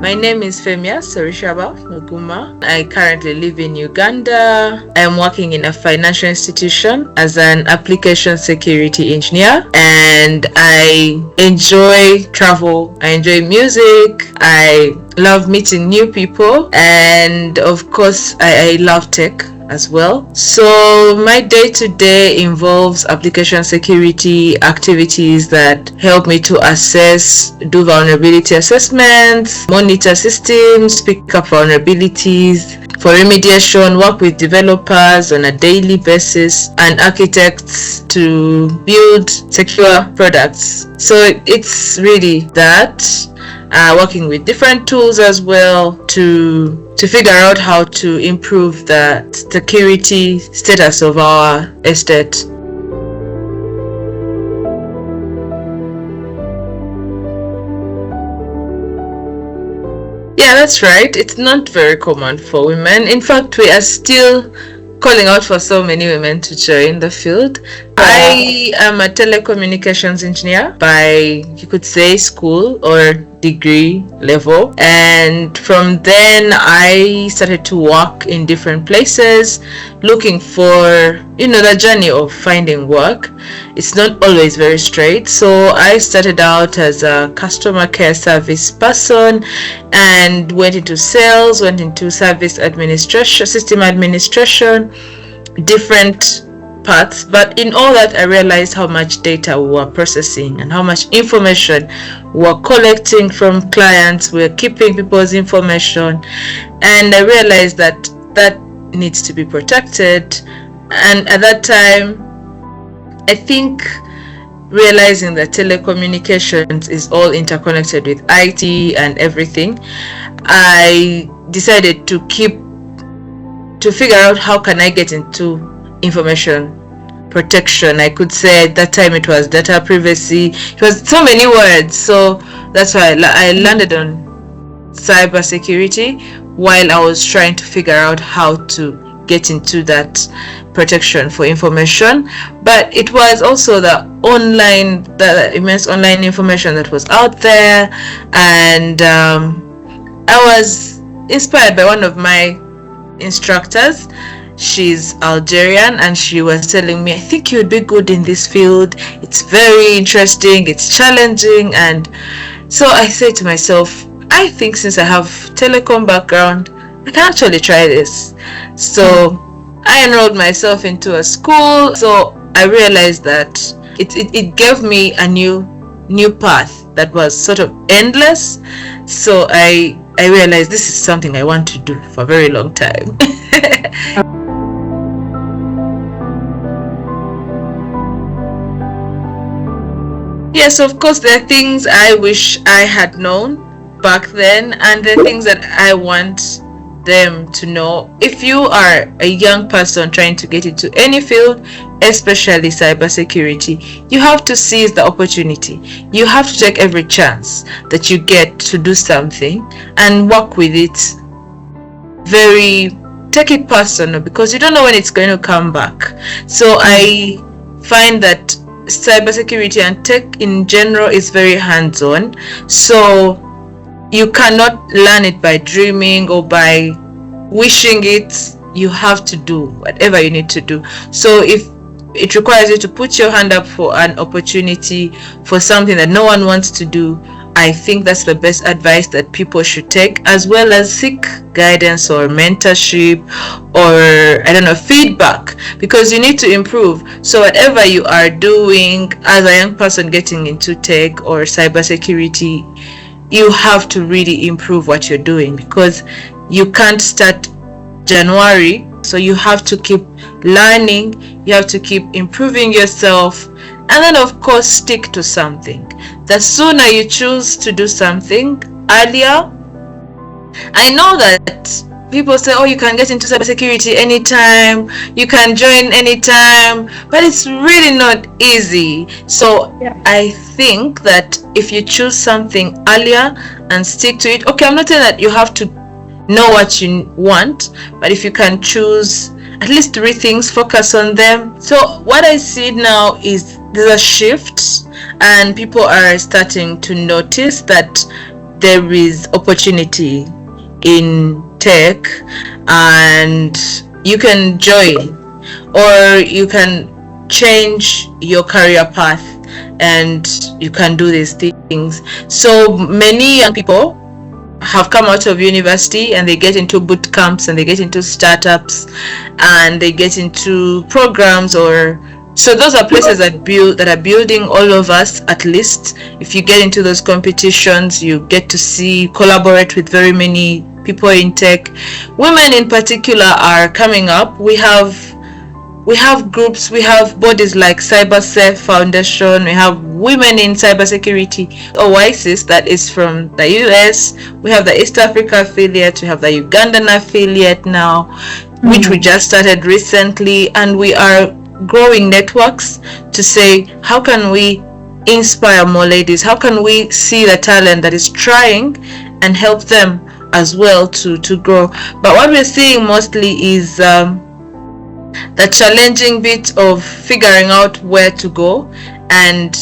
My name is Famious Orishaba. I currently live in Uganda. I am working in a financial institution as an application security engineer, and I enjoy travel. I enjoy music. I love meeting new people, and of course, I love tech as well. So my day-to-day involves application security activities that help me to assess, do vulnerability assessments, monitor systems, pick up vulnerabilities for remediation, work with developers on a daily basis, and architects to build secure products. So it's really that. Working with different tools as well to figure out how to improve the security status of our estate. Yeah, that's right. It's not very common for women. In fact, we are still calling out for so many women to join the field. I am a telecommunications engineer by, you could say, school or degree level, and from then I started to work in different places looking for the journey of finding work. It's not always very straight, so I started out as a customer care service person and went into sales, went into service administration, system administration, different paths. But in all that, I realized how much data we were processing and how much information we were collecting from clients. We were keeping people's information, and I realized that that needs to be protected. And at that time, I think realizing that telecommunications is all interconnected with IT and everything, I decided to figure out how can I get into information protection. I could say at that time it was data privacy. It was so many words, so that's why I landed on cybersecurity while I was trying to figure out how to get into that protection for information. But it was also the immense online information that was out there, and I was inspired by one of my instructors. She's Algerian, and she was telling me, I think you would be good in this field. It's very interesting, it's challenging. And so I said to myself, I think since I have telecom background, I can actually try this. So I enrolled myself into a school. So I realized that it gave me a new path that was sort of endless. So I realized this is something I want to do for a very long time. Yes, of course, there are things I wish I had known back then, and there are things that I want them to know. If you are a young person trying to get into any field, especially cybersecurity, you have to seize the opportunity. You have to take every chance that you get to do something and work with it. Take it personal, because you don't know when it's going to come back. So I find that cybersecurity and tech in general is very hands-on. So you cannot learn it by dreaming or by wishing it. You have to do whatever you need to do. So if it requires you to put your hand up for an opportunity for something that no one wants to do, I think that's the best advice that people should take, as well as seek guidance or mentorship or feedback, because you need to improve. So whatever you are doing as a young person getting into tech or cybersecurity, you have to really improve what you're doing, because you can't start January. So you have to keep learning, you have to keep improving yourself, and then of course stick to something. The sooner you choose to do something earlier. I know that people say, oh, you can get into cybersecurity anytime, you can join anytime, but it's really not easy. So yeah. I think that if you choose something earlier and stick to it, okay, I'm not saying that you have to know what you want, but if you can choose at least 3 things, focus on them. So what I see now is there's a shift, and people are starting to notice that there is opportunity in tech, and you can join, or you can change your career path, and you can do these things. So many young people have come out of university and they get into boot camps, and they get into startups, and they get into programs, or so those are places that are building all of us. At least if you get into those competitions, you get to collaborate with very many people in tech. Women in particular are coming up. We have groups, we have bodies like Cybersecurity Foundation, we have Women in Cybersecurity, OISIS, that is from the US, we have the East Africa affiliate, we have the Ugandan affiliate now, which we just started recently, and we are growing networks to say, how can we inspire more ladies? How can we see the talent that is trying and help them as well to grow? But what we're seeing mostly is the challenging bit of figuring out where to go and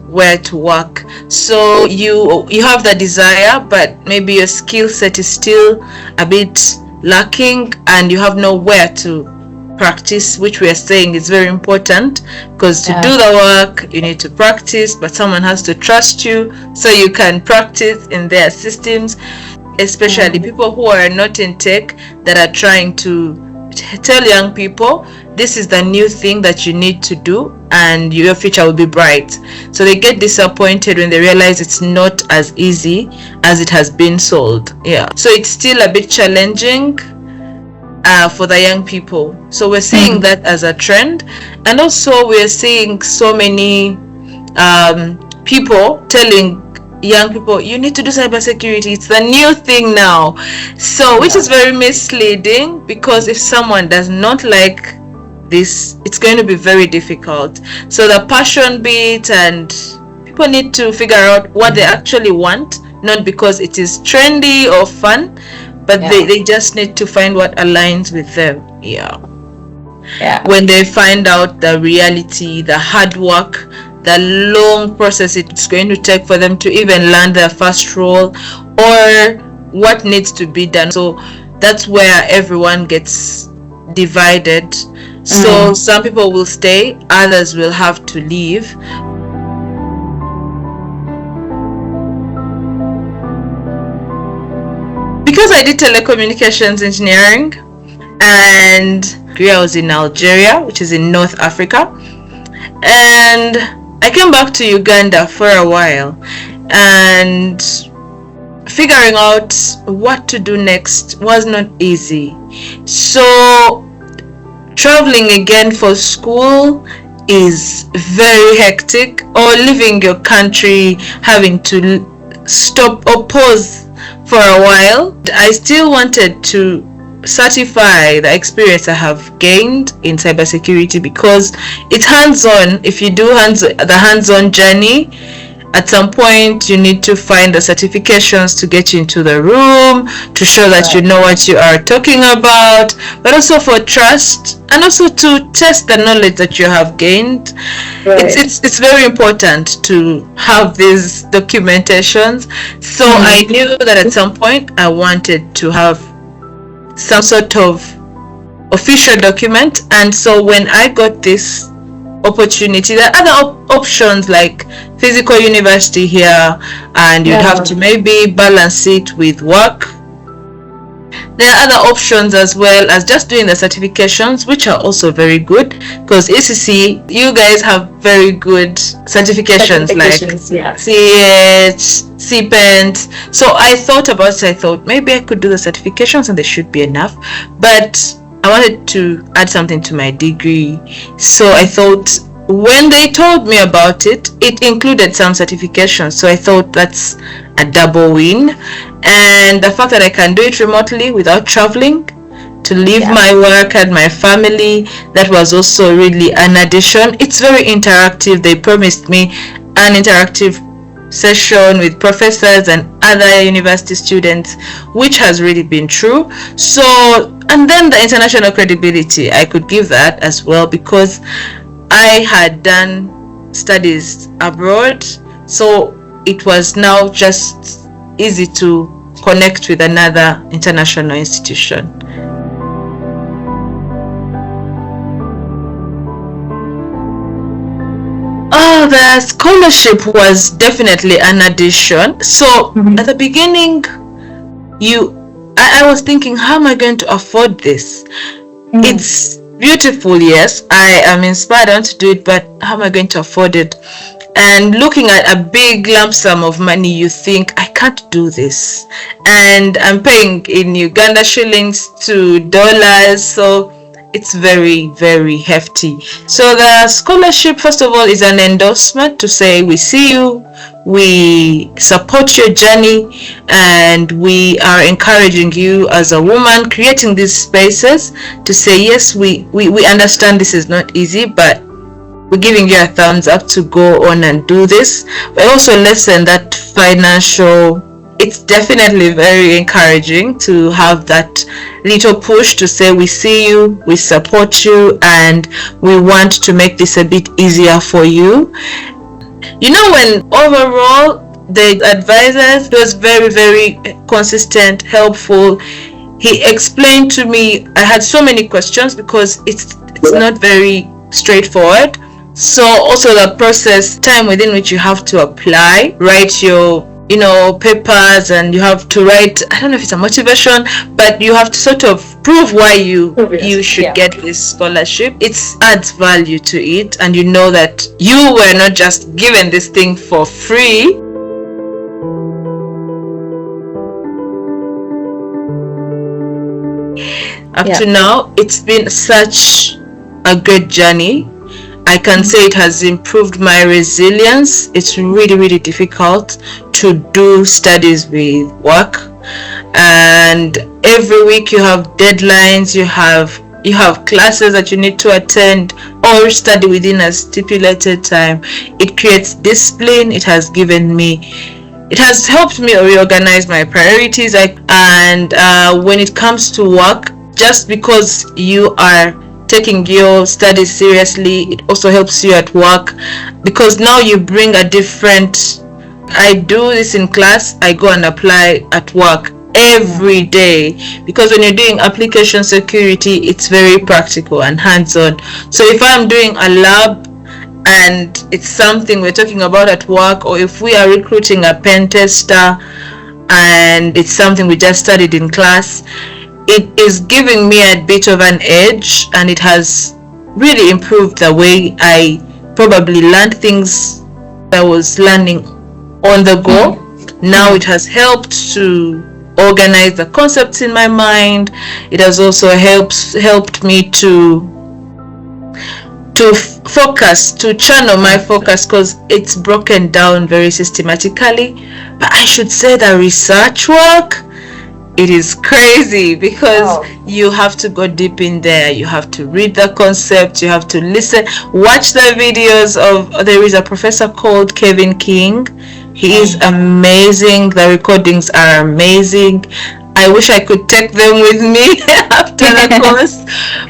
where to work. So you have the desire, but maybe your skill set is still a bit lacking, and you have nowhere to practice, which we are saying is very important, because to do the work you need to practice, but someone has to trust you so you can practice in their systems, especially people who are not in tech, that are trying to tell young people this is the new thing that you need to do and your future will be bright. So they get disappointed when they realize it's not as easy as it has been sold. So it's still a bit challenging for the young people. So we're seeing that as a trend, and also we're seeing so many people telling young people, you need to do cybersecurity, it's the new thing now. So which is very misleading, because if someone does not like this, it's going to be very difficult. So the passion bit, and people need to figure out what they actually want, not because it is trendy or fun, but they just need to find what aligns with them. When they find out the reality, the hard work, the long process it's going to take for them to even land their first role, or what needs to be done. So that's where everyone gets divided. So some people will stay, others will have to leave. Because I did telecommunications engineering, and I was in Algeria, which is in North Africa, and I came back to Uganda for a while, and figuring out what to do next was not easy. So traveling again for school is very hectic, or leaving your country, having to stop or pause for a while. I still wanted to certify the experience I have gained in cybersecurity, because it's hands-on. If you do the hands-on journey, at some point you need to find the certifications to get you into the room, to show that you know what you are talking about, but also for trust, and also to test the knowledge that you have gained. It's very important to have these documentations. So I knew that at some point I wanted to have some sort of official document. And so when I got this opportunity, there are other options like physical university here, and you'd have to maybe balance it with work. There are other options as well as just doing the certifications, which are also very good, because ECCU, you guys have very good certifications like CH, CPENT. So I thought about it. I thought maybe I could do the certifications and they should be enough, but I wanted to add something to my degree. So I thought, when they told me about it, it included some certifications. So I thought that's a double win. And the fact that I can do it remotely without traveling to leave my work and my family, that was also really an addition. It's very interactive. They promised me an interactive session with professors and other university students, which has really been true. So, and then the international credibility, I could give that as well, because I had done studies abroad. So it was now just easy to connect with another international institution. Oh, the scholarship was definitely an addition. So at the beginning, I was thinking, how am I going to afford this? It's beautiful, yes, I am inspired, I want to do it, but how am I going to afford it? And looking at a big lump sum of money, you think, I can't do this. And I'm paying in Uganda shillings to dollars, so it's very, very hefty. So the scholarship, first of all, is an endorsement to say, we see you, we support your journey, and we are encouraging you as a woman, creating these spaces to say, yes, we understand this is not easy, but we're giving you a thumbs up to go on and do this. But also lessen that financial, it's definitely very encouraging to have that little push to say, we see you, we support you, and we want to make this a bit easier for you. You know, when overall the advisor was very, very consistent, helpful. He explained to me, I had so many questions because it's not very straightforward. So also the process, time within which you have to apply, write your papers, and you have to write, I don't know if it's a motivation, but you have to sort of prove why you should get this scholarship. It adds value to it, and you know that you were not just given this thing for free. Up to now, it's been such a great journey. I can say it has improved my resilience. It's really, really difficult to do studies with work, and every week you have deadlines, you have classes that you need to attend or study within a stipulated time. It creates discipline. It has helped me reorganize my priorities. And when it comes to work, just because you are taking your studies seriously, it also helps you at work, because now you bring a different, I do this in class, I go and apply at work every day, because when you're doing application security, it's very practical and hands-on. So if I'm doing a lab and it's something we're talking about at work, or if we are recruiting a pen tester and it's something we just studied in class, it is giving me a bit of an edge, and it has really improved the way I probably learned things that I was learning on the go. Now it has helped to organize the concepts in my mind. It has also helped me to focus, to channel my focus, because it's broken down very systematically. But I should say the research work, it is crazy, because you have to go deep in there. You have to read the concept, you have to listen, watch the videos there is a professor called Kevin King. He is amazing. The recordings are amazing. I wish I could take them with me after the course,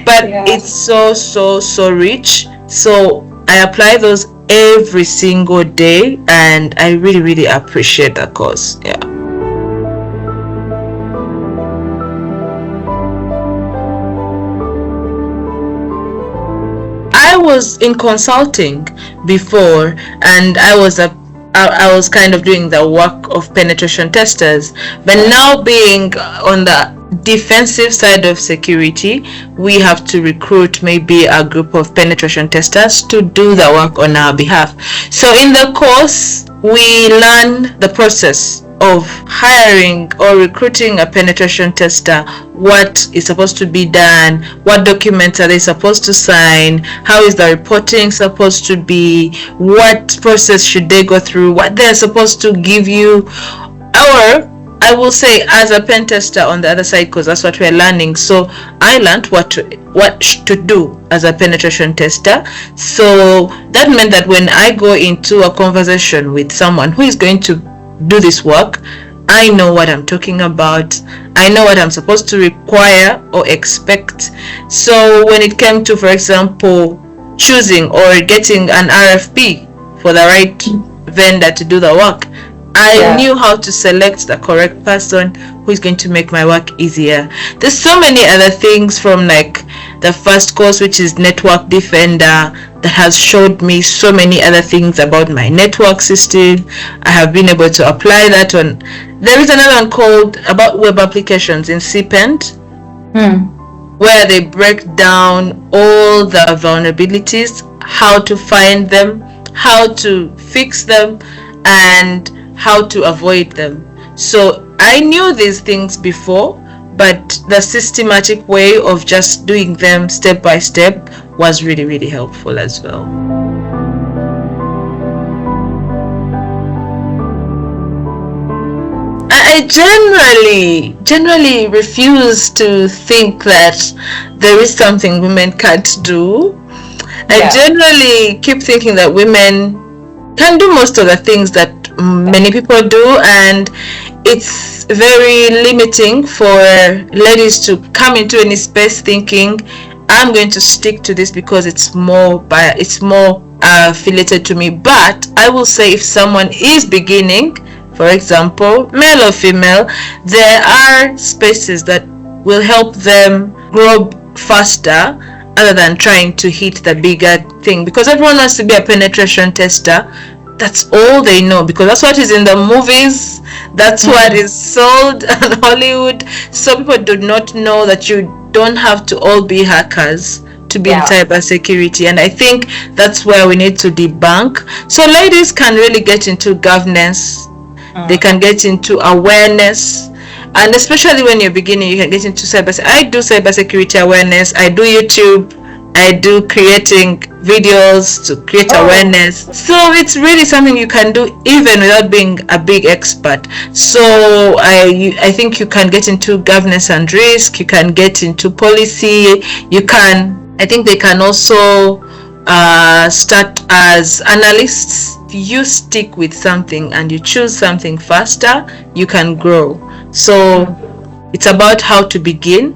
but it's so rich. So I apply those every single day, and I really, really appreciate the course. I was in consulting before, and I was kind of doing the work of penetration testers, but now being on the defensive side of security, we have to recruit maybe a group of penetration testers to do the work on our behalf. So in the course, we learn the process of hiring or recruiting a penetration tester, what is supposed to be done, what documents are they supposed to sign, how is the reporting supposed to be, what process should they go through, what they're supposed to give you, or I will say as a pen tester on the other side, because that's what we're learning. So I learned what to do as a penetration tester. So that meant that when I go into a conversation with someone who is going to do this work, I know what I'm talking about. I know what I'm supposed to require or expect. So when it came to, for example, choosing or getting an RFP for the right vendor to do the work, I knew how to select the correct person who is going to make my work easier. There's so many other things from like the first course, which is Network Defender, that has showed me so many other things about my network system. I have been able to apply that on. There is another one called about web applications in recipient, where they break down all the vulnerabilities, how to find them, how to fix them, and how to avoid them. So I knew these things before, but the systematic way of just doing them step by step was really, really helpful as well. I generally refuse to think that there is something women can't do. I generally keep thinking that women can do most of the things that many people do, and it's very limiting for ladies to come into any space thinking I'm going to stick to this because it's more affiliated to me. But I will say, if someone is beginning, for example, male or female, there are spaces that will help them grow faster other than trying to hit the bigger thing, because everyone wants to be a penetration tester. That's all they know, because that's what is in the movies, that's what is sold in Hollywood. So people do not know that you don't have to all be hackers to be in cybersecurity, and I think that's where we need to debunk. So ladies can really get into governance, they can get into awareness, and especially when you're beginning, you can get into I do cybersecurity awareness, I do YouTube, I do creating videos to create awareness. So it's really something you can do even without being a big expert. So I think you can get into governance and risk, you can get into policy, I think they can also start as analysts. If you stick with something and you choose something faster, you can grow. So it's about how to begin,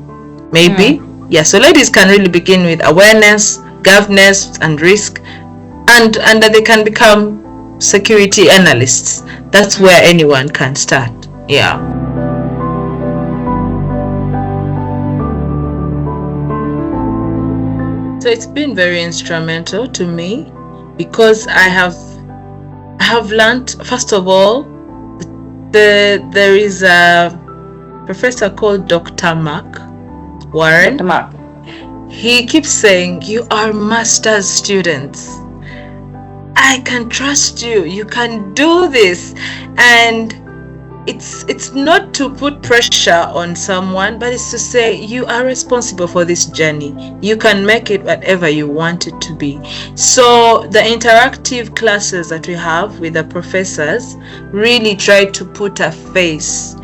maybe. So ladies can really begin with awareness, governance, and risk, and that they can become security analysts. That's where anyone can start. So it's been very instrumental to me, because I have learned, first of all, there is a professor called Dr. Mark Warren. Dr. Mark. He keeps saying, you are master's students. I can trust you. You can do this. And it's not to put pressure on someone, but it's to say you are responsible for this journey. You can make it whatever you want it to be. So the interactive classes that we have with the professors really try to put a face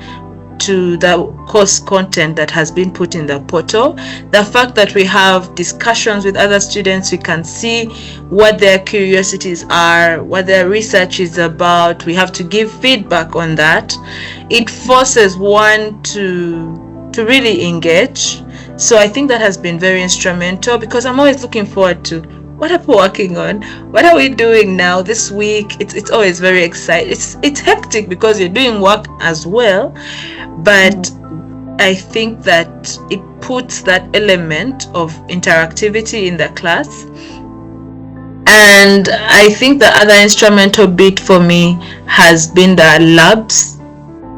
to the course content that has been put in the portal. The fact that we have discussions with other students, we can see what their curiosities are, what their research is about. We have to give feedback on that. It forces one to really engage. So I think that has been very instrumental, because I'm always looking forward to what are we working on, what are we doing now this week. It's always very exciting. It's hectic because you're doing work as well, but I think that it puts that element of interactivity in the class. And I think the other instrumental bit for me has been the labs,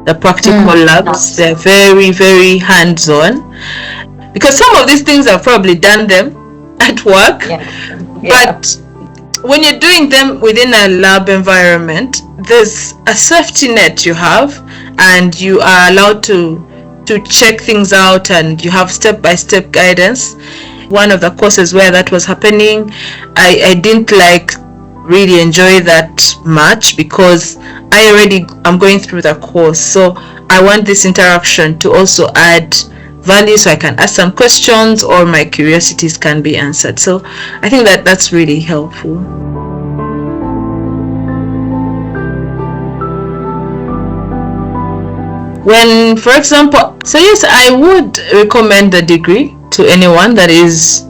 the practical labs. They're very, very hands-on, because some of these things I've probably done them at work, but when you're doing them within a lab environment, there's a safety net you have, and you are allowed to check things out, and you have step-by-step guidance. One of the courses where that was happening, I didn't really enjoy that much, because I already am going through the course. So I want this interaction to also add value, so I can ask some questions or my curiosities can be answered. So I think that's really helpful. When, for example, so yes, I would recommend the degree to anyone that is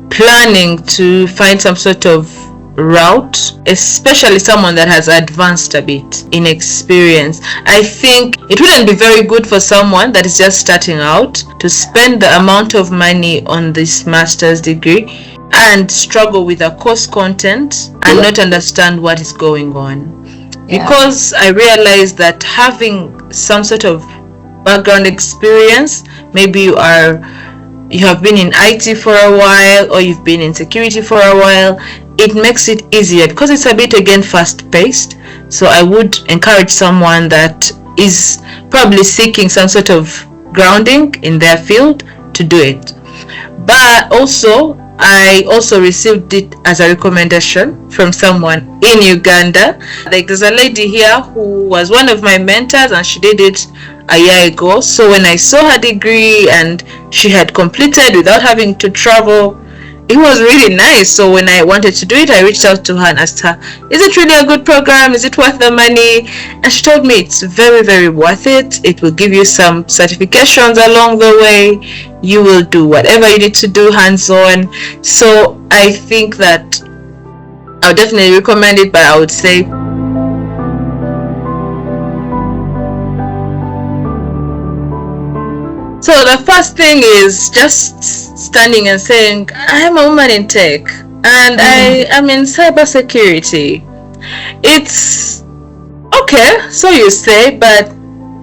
planning to find some sort of route, especially someone that has advanced a bit in experience. I think it wouldn't be very good for someone that is just starting out to spend the amount of money on this master's degree and struggle with the course content and not understand what is going on. Because I realized that having some sort of background experience, maybe you have been in IT for a while, or you've been in security for a while, it makes it easier because it's a bit, again, fast-paced. So I would encourage someone that is probably seeking some sort of grounding in their field to do it. But I also received it as a recommendation from someone in Uganda. Like, there's a lady here who was one of my mentors, and she did it a year ago. So when I saw her degree and she had completed without having to travel, it was really nice. So when I wanted to do it, I reached out to her and asked her, is it really a good program? Is it worth the money? And she told me it's very, very worth it. It will give you some certifications along the way. You will do whatever you need to do hands-on. So I think that I would definitely recommend it, but I would say so the first thing is just standing and saying, I'm a woman in tech and I am in cybersecurity. It's okay, so you say, but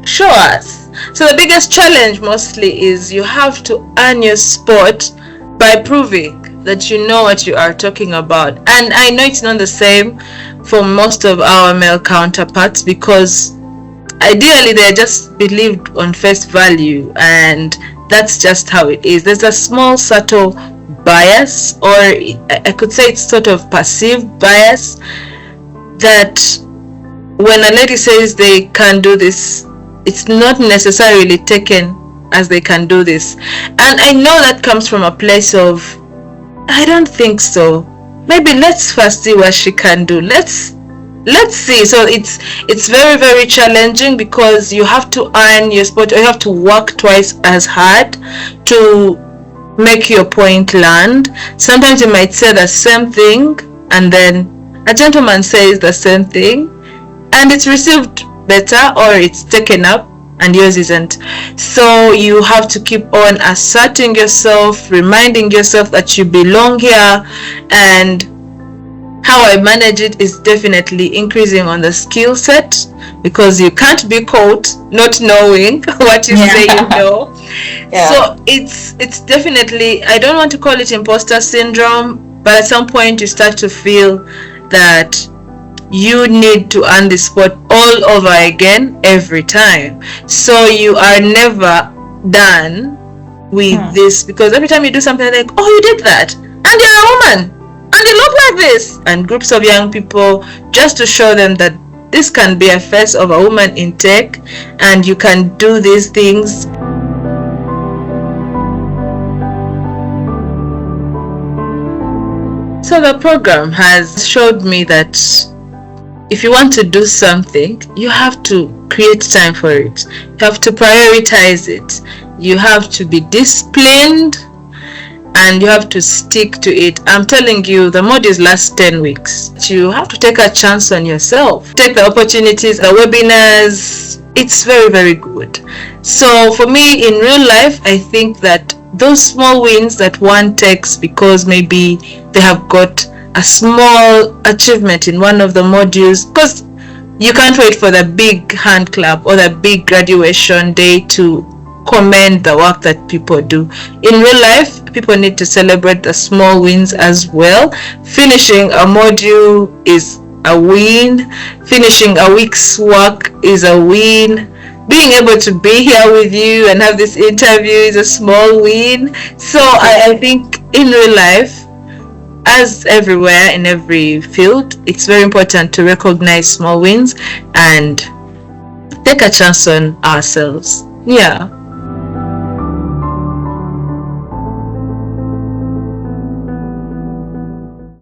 show us. So the biggest challenge mostly is you have to earn your spot by proving that you know what you are talking about. And I know it's not the same for most of our male counterparts, because ideally they're just believed on face value, and that's just how it is. There's a small subtle bias, or I could say it's sort of perceived bias, that when a lady says they can do this, it's not necessarily taken as they can do this. And I know that comes from a place of, I don't think so, maybe let's first see what she can do, let's see. So it's very, very challenging, because you have to earn your spot, or you have to work twice as hard to make your point land. Sometimes you might say the same thing, and then a gentleman says the same thing, and it's received better, or it's taken up and yours isn't. So you have to keep on asserting yourself, reminding yourself that you belong here. And how I manage it is definitely increasing on the skill set, because you can't be caught not knowing what you say you know. So it's definitely, I don't want to call it imposter syndrome, but at some point you start to feel that you need to earn the spot all over again every time. So you are never done with this, because every time you do something like, oh, you did that, and you're a woman, and you look like this. And groups of young people, just to show them that this can be a face of a woman in tech, and you can do these things. So the program has showed me that if you want to do something, you have to create time for it. You have to prioritize it. You have to be disciplined, and you have to stick to it. I'm telling you, the modules last 10 weeks. You have to take a chance on yourself. Take the opportunities, the webinars. It's very, very good. So for me, in real life, I think that those small wins that one takes because maybe they have got a small achievement in one of the modules, because you can't wait for the big hand clap or the big graduation day to commend the work that people do. In real life, people need to celebrate the small wins as well. Finishing a module is a win. Finishing a week's work is a win. Being able to be here with you and have this interview is a small win. So I think in real life, as everywhere in every field, it's very important to recognize small wins and take a chance on ourselves. Yeah.